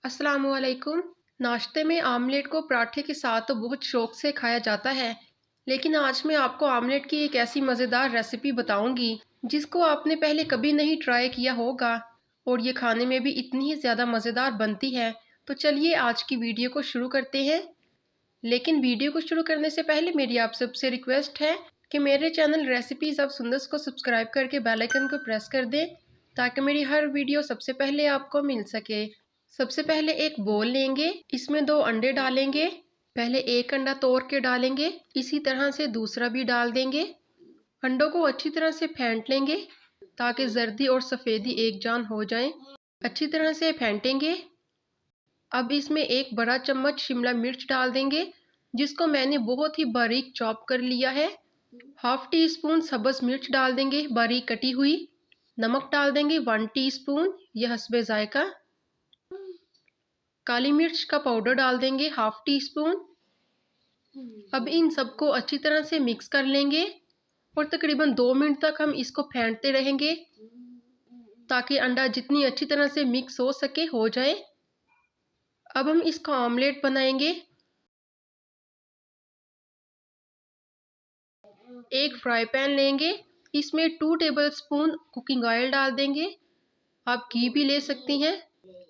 अस्सलामुअलैकुम। नाश्ते में आमलेट को पराठे के साथ तो बहुत शौक से खाया जाता है, लेकिन आज मैं आपको आमलेट की एक ऐसी मज़ेदार रेसिपी बताऊंगी जिसको आपने पहले कभी नहीं ट्राई किया होगा और ये खाने में भी इतनी ही ज़्यादा मज़ेदार बनती है। तो चलिए आज की वीडियो को शुरू करते हैं। लेकिन वीडियो को शुरू करने से पहले मेरी आप सबसे रिक्वेस्ट है कि मेरे चैनल रेसिपीज़ ऑफ सुंदर्स को सब्सक्राइब करके बेल आइकन को प्रेस कर दें ताकि मेरी हर वीडियो सबसे पहले आपको मिल सके। सबसे पहले एक बोल लेंगे, इसमें 2 अंडे डालेंगे। पहले एक अंडा तोड़ के डालेंगे, इसी तरह से दूसरा भी डाल देंगे। अंडों को अच्छी तरह से फेंट लेंगे ताकि जर्दी और सफ़ेदी एक जान हो जाए। अच्छी तरह से फेंटेंगे। अब इसमें एक बड़ा चम्मच शिमला मिर्च डाल देंगे जिसको मैंने बहुत ही बारीक चॉप कर लिया है। हाफ टी स्पून सब्ज़ मिर्च डाल देंगे बारीक कटी हुई। नमक डाल देंगे 1 टीस्पून, यह हस्बे जायका। काली मिर्च का पाउडर डाल देंगे हाफ टी स्पून। अब इन सबको अच्छी तरह से मिक्स कर लेंगे और तकरीबन 2 मिनट तक हम इसको फेंटते रहेंगे ताकि अंडा जितनी अच्छी तरह से मिक्स हो सके हो जाए। अब हम इसका ऑमलेट बनाएंगे। एक फ्राई पैन लेंगे, इसमें 2 टेबलस्पून कुकिंग ऑयल डाल देंगे। आप घी भी ले सकती हैं।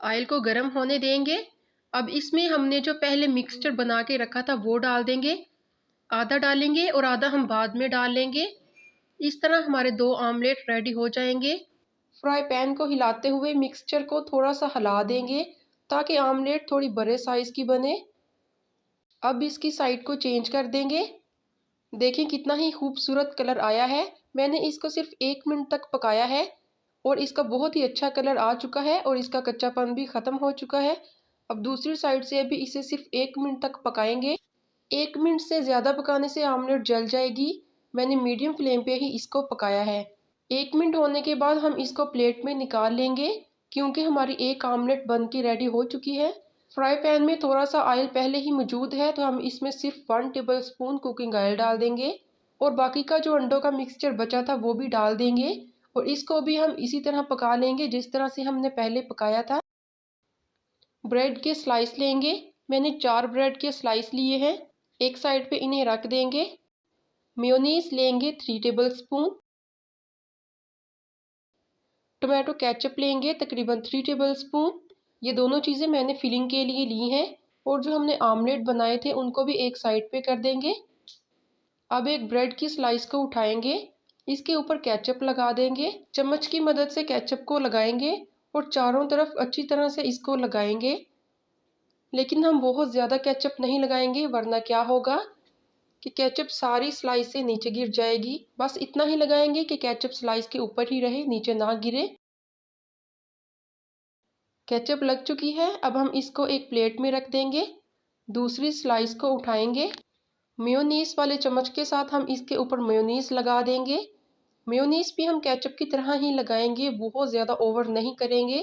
ऑयल को गर्म होने देंगे। अब इसमें हमने जो पहले मिक्सचर बना के रखा था वो डाल देंगे। आधा डालेंगे और आधा हम बाद में डाल लेंगे। इस तरह हमारे 2 ऑमलेट रेडी हो जाएंगे। फ्राई पैन को हिलाते हुए मिक्सचर को थोड़ा सा हिला देंगे ताकि ऑमलेट थोड़ी बड़े साइज़ की बने। अब इसकी साइड को चेंज कर देंगे। देखें कितना ही खूबसूरत कलर आया है। मैंने इसको सिर्फ 1 मिनट तक पकाया है और इसका बहुत ही अच्छा कलर आ चुका है और इसका कच्चापन भी ख़त्म हो चुका है। अब दूसरी साइड से भी इसे सिर्फ 1 मिनट तक पकाएंगे। 1 मिनट से ज़्यादा पकाने से आमलेट जल जाएगी। मैंने मीडियम फ्लेम पे ही इसको पकाया है। 1 मिनट होने के बाद हम इसको प्लेट में निकाल लेंगे क्योंकि हमारी एक आमलेट बन के रेडी हो चुकी है। फ्राई पैन में थोड़ा सा ऑयल पहले ही मौजूद है तो हम इसमें सिर्फ 1 टेबलस्पून कुकिंग ऑयल डाल देंगे और बाकी का जो अंडों का मिक्सचर बचा था वो भी डाल देंगे और इसको भी हम इसी तरह पका लेंगे जिस तरह से हमने पहले पकाया था। ब्रेड के स्लाइस लेंगे। मैंने 4 ब्रेड के स्लाइस लिए हैं। एक साइड पे इन्हें रख देंगे। मेयोनीज लेंगे 3 टेबलस्पून। टोमेटो केचप लेंगे तकरीबन 3 टेबलस्पून। ये दोनों चीज़ें मैंने फिलिंग के लिए ली हैं और जो हमने आमलेट बनाए थे उनको भी एक साइड पे कर देंगे। अब एक ब्रेड की स्लाइस को उठाएंगे, इसके ऊपर केचप लगा देंगे। चम्मच की मदद से केचप को लगाएंगे और चारों तरफ अच्छी तरह से इसको लगाएंगे। लेकिन हम बहुत ज़्यादा केचप नहीं लगाएंगे वरना क्या होगा कि केचप सारी स्लाइस से नीचे गिर जाएगी। बस इतना ही लगाएंगे कि केचप स्लाइस के ऊपर ही रहे, नीचे ना गिरे। केचप लग चुकी है। अब हम इसको एक प्लेट में रख देंगे। दूसरी स्लाइस को उठाएंगे। मेयोनीज वाले चम्मच के साथ हम इसके ऊपर मेयोनीज लगा देंगे। मेयोनीज भी हम केचप की तरह ही लगाएंगे, बहुत ज़्यादा ओवर नहीं करेंगे।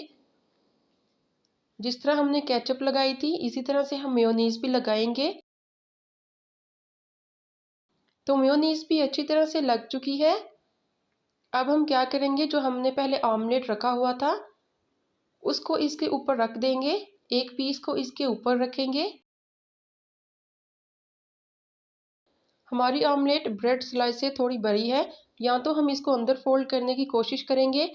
जिस तरह हमने केचप लगाई थी इसी तरह से हम मेयोनीज भी लगाएंगे। तो मेयोनीज भी अच्छी तरह से लग चुकी है। अब हम क्या करेंगे, जो हमने पहले ऑमलेट रखा हुआ था उसको इसके ऊपर रख देंगे। एक पीस को इसके ऊपर रखेंगे। हमारी ऑमलेट ब्रेड स्लाइस से थोड़ी बड़ी है, या तो हम इसको अंदर फोल्ड करने की कोशिश करेंगे,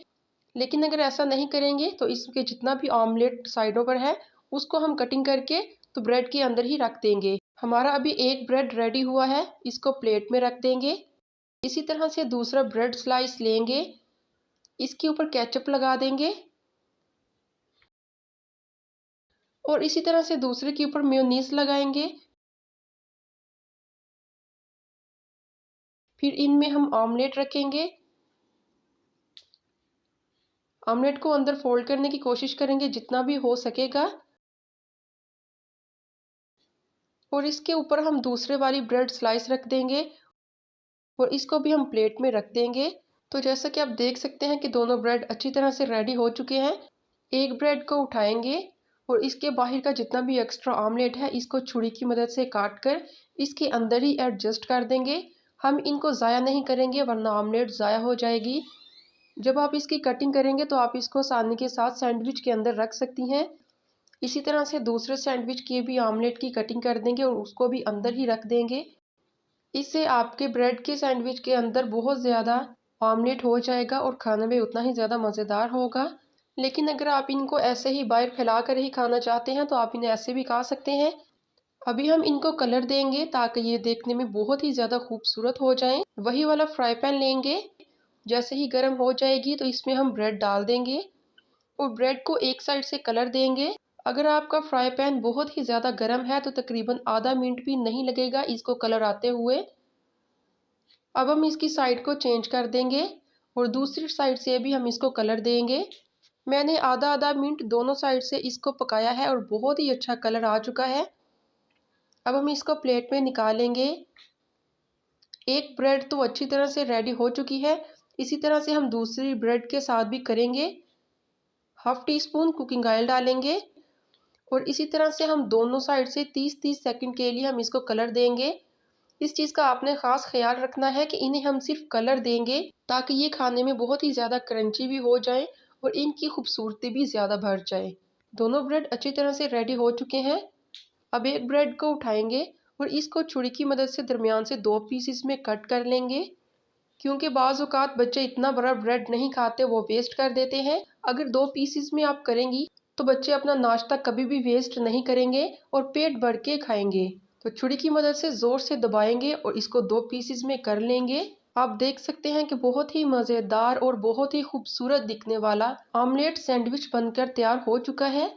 लेकिन अगर ऐसा नहीं करेंगे तो इसके जितना भी ऑमलेट साइडों पर है उसको हम कटिंग करके तो ब्रेड के अंदर ही रख देंगे। हमारा अभी एक ब्रेड रेडी हुआ है, इसको प्लेट में रख देंगे। इसी तरह से दूसरा ब्रेड स्लाइस लेंगे, इसके ऊपर केचप लगा देंगे और इसी तरह से दूसरे के ऊपर मेयोनीज लगाएंगे। फिर इनमें हम ऑमलेट रखेंगे। ऑमलेट को अंदर फोल्ड करने की कोशिश करेंगे जितना भी हो सकेगा और इसके ऊपर हम दूसरे वाली ब्रेड स्लाइस रख देंगे और इसको भी हम प्लेट में रख देंगे। तो जैसा कि आप देख सकते हैं कि दोनों ब्रेड अच्छी तरह से रेडी हो चुके हैं। एक ब्रेड को उठाएंगे और इसके बाहर का जितना भी एक्स्ट्रा ऑमलेट है इसको छुरी की मदद से काट कर इसके अंदर ही एडजस्ट कर देंगे। हम इनको ज़ाया नहीं करेंगे वरना ऑमलेट ज़ाया हो जाएगी। जब आप इसकी कटिंग करेंगे तो आप इसको आसानी के साथ सैंडविच के अंदर रख सकती हैं। इसी तरह से दूसरे सैंडविच की भी आमलेट की कटिंग कर देंगे और उसको भी अंदर ही रख देंगे। इससे आपके ब्रेड के सैंडविच के अंदर बहुत ज़्यादा आमलेट हो जाएगा और खाने में उतना ही ज़्यादा मज़ेदार होगा। लेकिन अगर आप इनको ऐसे ही बाहर फैला कर ही खाना चाहते हैं तो आप इन्हें ऐसे भी खा सकते हैं। अभी हम इनको कलर देंगे ताकि ये देखने में बहुत ही ज़्यादा खूबसूरत हो जाएं। वही वाला फ्राई पैन लेंगे, जैसे ही गर्म हो जाएगी तो इसमें हम ब्रेड डाल देंगे और ब्रेड को एक साइड से कलर देंगे। अगर आपका फ्राई पैन बहुत ही ज़्यादा गर्म है तो तकरीबन आधा मिनट भी नहीं लगेगा इसको कलर आते हुए। अब हम इसकी साइड को चेंज कर देंगे और दूसरी साइड से भी हम इसको कलर देंगे। मैंने आधा आधा मिनट दोनों साइड से इसको पकाया है और बहुत ही अच्छा कलर आ चुका है। अब हम इसको प्लेट में निकालेंगे। एक ब्रेड तो अच्छी तरह से रेडी हो चुकी है, इसी तरह से हम दूसरी ब्रेड के साथ भी करेंगे। Half tea spoon cooking oil डालेंगे और इसी तरह से हम दोनों साइड से 30-30 सेकंड के लिए हम इसको कलर देंगे। इस चीज़ का आपने ख़ास ख्याल रखना है कि इन्हें हम सिर्फ कलर देंगे ताकि ये खाने में बहुत ही ज़्यादा क्रंची भी हो जाए और इनकी खूबसूरती भी ज़्यादा बढ़ जाए। दोनों ब्रेड अच्छी तरह से रेडी हो चुके हैं। अब एक ब्रेड को उठाएंगे और इसको छुरी की मदद से दरमियान से 2 पीसेस में कट कर लेंगे, क्योंकि बाज़ औक़ात बच्चे इतना बड़ा ब्रेड नहीं खाते, वो वेस्ट कर देते हैं। अगर 2 पीसेस में आप करेंगी तो बच्चे अपना नाश्ता कभी भी वेस्ट नहीं करेंगे और पेट भर के खाएंगे। तो छुरी की मदद से ज़ोर से दबाएंगे और इसको 2 पीसेस में कर लेंगे। आप देख सकते हैं कि बहुत ही मज़ेदार और बहुत ही खूबसूरत दिखने वाला ऑमलेट सैंडविच बनकर तैयार हो चुका है।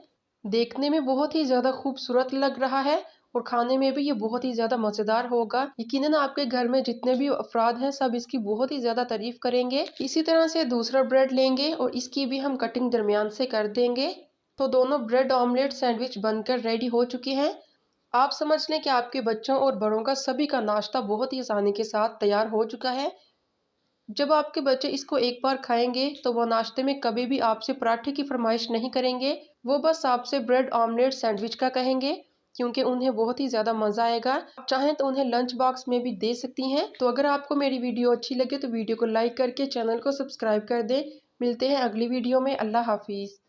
देखने में बहुत ही ज़्यादा खूबसूरत लग रहा है और खाने में भी ये बहुत ही ज़्यादा मज़ेदार होगा। यकीनन आपके घर में जितने भी अफराद हैं सब इसकी बहुत ही ज़्यादा तारीफ़ करेंगे। इसी तरह से दूसरा ब्रेड लेंगे और इसकी भी हम कटिंग दरमियान से कर देंगे। तो दोनों ब्रेड ऑमलेट सैंडविच बनकर रेडी हो चुके हैं। आप समझ लें कि आपके बच्चों और बड़ों का सभी का नाश्ता बहुत ही आसानी के साथ तैयार हो चुका है। जब आपके बच्चे इसको एक बार खाएंगे तो वो नाश्ते में कभी भी आपसे पराठे की फरमाइश नहीं करेंगे, वो बस आपसे ब्रेड ऑमलेट सैंडविच का कहेंगे, क्योंकि उन्हें बहुत ही ज़्यादा मज़ा आएगा। आप चाहें तो उन्हें लंच बॉक्स में भी दे सकती हैं। तो अगर आपको मेरी वीडियो अच्छी लगे तो वीडियो को लाइक करके चैनल को सब्सक्राइब कर दें। मिलते हैं अगली वीडियो में। अल्लाह हाफिज़।